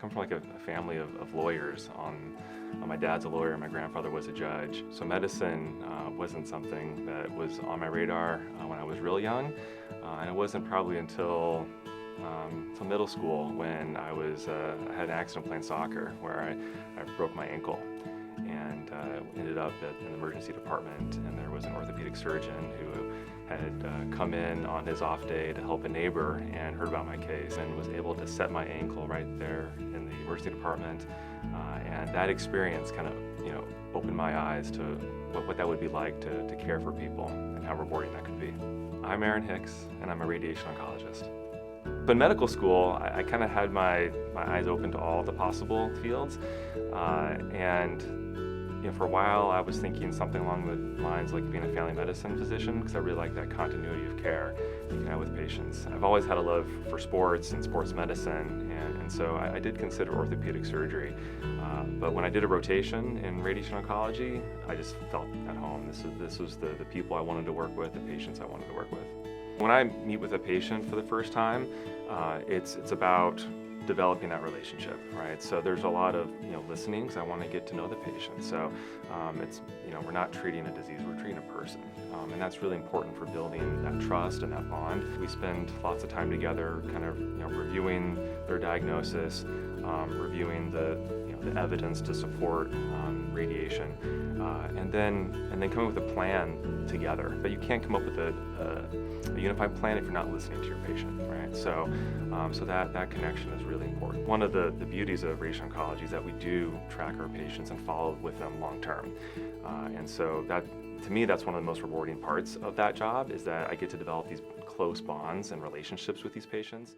come from like a family of lawyers. My dad's a lawyer, my grandfather was a judge. So medicine wasn't something that was on my radar when I was real young. And it wasn't probably until middle school when I had an accident playing soccer where I broke my ankle and ended up at an emergency department, and there was an orthopedic surgeon who had come in on his off day to help a neighbor and heard about my case and was able to set my ankle right there in the emergency department. And that experience kind of, opened my eyes to what that would be like to care for people and how rewarding that could be. I'm Hicks, and I'm a radiation oncologist. But in medical school, I kind of had my eyes open to all the possible fields, and for a while I was thinking something along the lines like being a family medicine physician, because I really like that continuity of care you can have with patients. I've always had a love for sports and sports medicine, and so I did consider orthopedic surgery. But when I did a rotation in radiation oncology, I just felt at home. This was the people I wanted to work with, the patients I wanted to work with. When I meet with a patient for the first time, it's about developing that relationship, right? So there's a lot of listening, because I want to get to know the patient. So it's we're not treating a disease, we're treating a person, and that's really important for building that trust and that bond. We spend lots of time together, kind of reviewing their diagnosis, reviewing the evidence to support radiation, and then coming with a plan together. But you can't come up with a unified plan if you're not listening to your patient, right? So that connection is really important. One of the beauties of radiation oncology is that we do track our patients and follow with them long term, and so that, to me, that's one of the most rewarding parts of that job, is that I get to develop these close bonds and relationships with these patients.